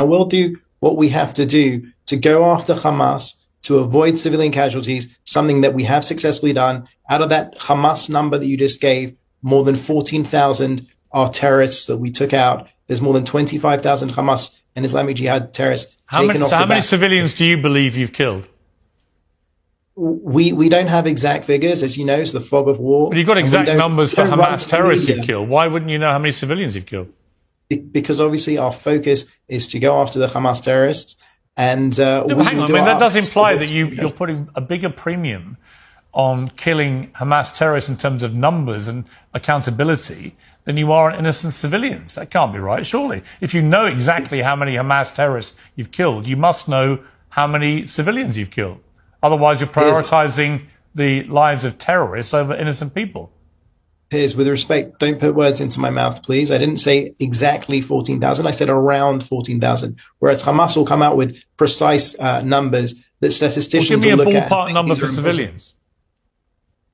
we'll do what we have to do to go after Hamas to avoid civilian casualties, something that we have successfully done. Out of that Hamas number that you just gave, more than 14,000 are terrorists that we took out. There's more than 25,000 Hamas and Islamic Jihad terrorists taken off the back. How many civilians do you believe you've killed? We don't have exact figures, as you know. It's the fog of war. But you've got exact numbers for Hamas terrorists you've killed. Why wouldn't you know how many civilians you've killed? Because obviously our focus is to go after the Hamas terrorists. And hang on, I mean, that does imply that you're putting a bigger premium on killing Hamas terrorists in terms of numbers and accountability than you are on innocent civilians. That can't be right, surely. If you know exactly how many Hamas terrorists you've killed, you must know how many civilians you've killed. Otherwise, you're prioritizing the lives of terrorists over innocent people. Piers, with respect, don't put words into my mouth, please. I didn't say exactly 14,000. I said around 14,000. Whereas Hamas will come out with precise numbers that statisticians will look at. Give me a ballpark number for civilians.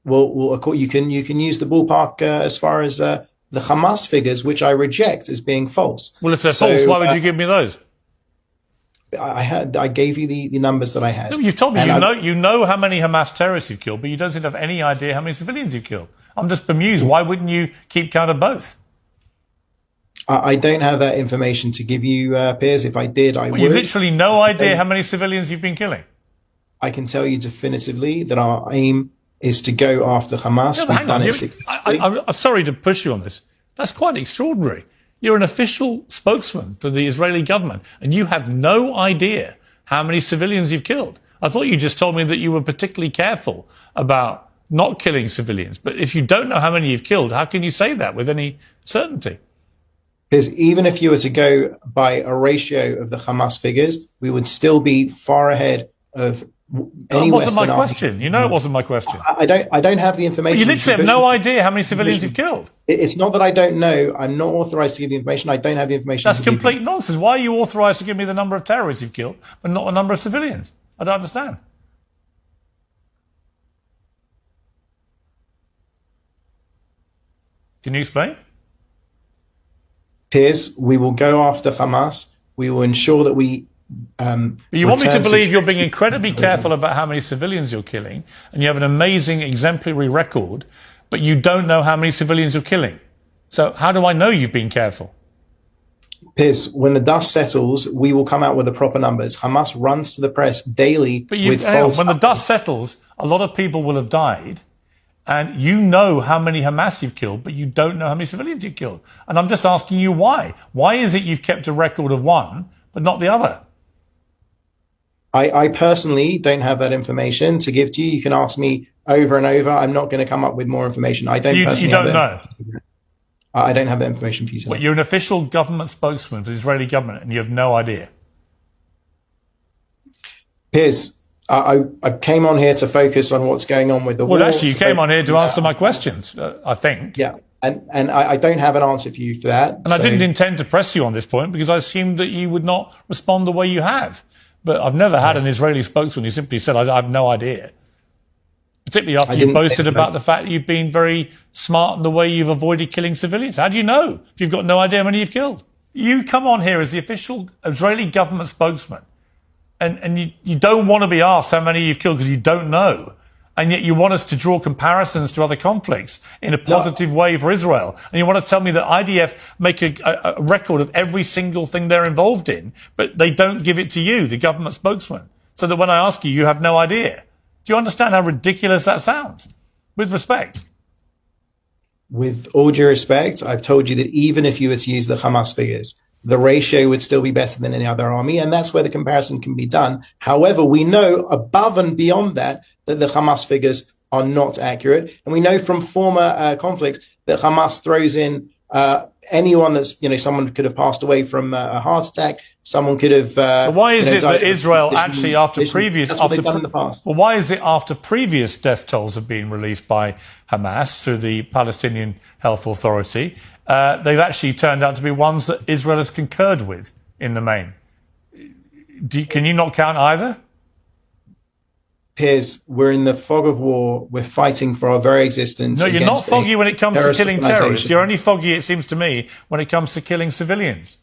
Well, you can use the ballpark as far as the Hamas figures, which I reject as being false. Well, if they're false, why would you give me those? I gave you the numbers that I had. No, you've told me you know how many Hamas terrorists you've killed, but you don't seem to have any idea how many civilians you've killed. I'm just bemused. Why wouldn't you keep count of both? I don't have that information to give you, Piers. If I did, I would. You've literally no idea how many civilians you've been killing. I can tell you definitively that our aim is to go after Hamas. No, hang on. I'm sorry to push you on this. That's quite extraordinary. You're an official spokesman for the Israeli government, and you have no idea how many civilians you've killed. I thought you just told me that you were particularly careful about not killing civilians. But if you don't know how many you've killed, how can you say that with any certainty? Because even if you were to go by a ratio of the Hamas figures, we would still be far ahead of any Western army. That wasn't my question. You know it wasn't my question. I don't have the information. You literally have no idea how many civilians you've killed. It's not that I don't know. I'm not authorized to give the information. I don't have the information. That's complete nonsense. Why are you authorized to give me the number of terrorists you've killed, but not the number of civilians? I don't understand. Can you explain? Piers, we will go after Hamas. We will ensure that we... But you want me to believe you're being incredibly careful about how many civilians you're killing, and you have an amazing exemplary record, but you don't know how many civilians you're killing. So how do I know you've been careful? Piers, when the dust settles, we will come out with the proper numbers. Hamas runs to the press daily with false... When the dust settles, a lot of people will have died, and you know how many Hamas you've killed, but you don't know how many civilians you've killed. And I'm just asking you why. Why is it you've kept a record of one, but not the other? I personally don't have that information to give to you. You can ask me over and over. I'm not going to come up with more information. I don't personally You don't know? I don't have that information for you. Well, you're an official government spokesman for the Israeli government, and you have no idea. Piers, I came on here to focus on what's going on with the war. Well, actually, you came on here to answer my questions, I think. Yeah, and I don't have an answer for you for that. And I didn't intend to press you on this point because I assumed that you would not respond the way you have. But I've never had an Israeli spokesman who simply said, I have no idea. Particularly after you boasted about the fact that you've been very smart in the way you've avoided killing civilians. How do you know if you've got no idea how many you've killed? You come on here as the official Israeli government spokesman, and you don't want to be asked how many you've killed because you don't know. And yet you want us to draw comparisons to other conflicts in a positive way for Israel. And you want to tell me that IDF make a record of every single thing they're involved in, but they don't give it to you, the government spokesman, so that when I ask you, you have no idea. Do you understand how ridiculous that sounds? With respect. With all due respect, I've told you that even if you were to use the Hamas figures, the ratio would still be better than any other army, and that's where the comparison can be done. However, we know above and beyond that the Hamas figures are not accurate, and we know from former conflicts that Hamas throws in anyone that's, someone could have passed away from a heart attack, someone could have... So why is it that Israel actually after previous... That's what they've done in the past. Well, why is it after previous death tolls have been released by Hamas through the Palestinian Health Authority, they've actually turned out to be ones that Israel has concurred with in the main? Can you not count either? Piers, we're in the fog of war. We're fighting for our very existence. No, you're not foggy when it comes to killing terrorists. You're only foggy, it seems to me, when it comes to killing civilians.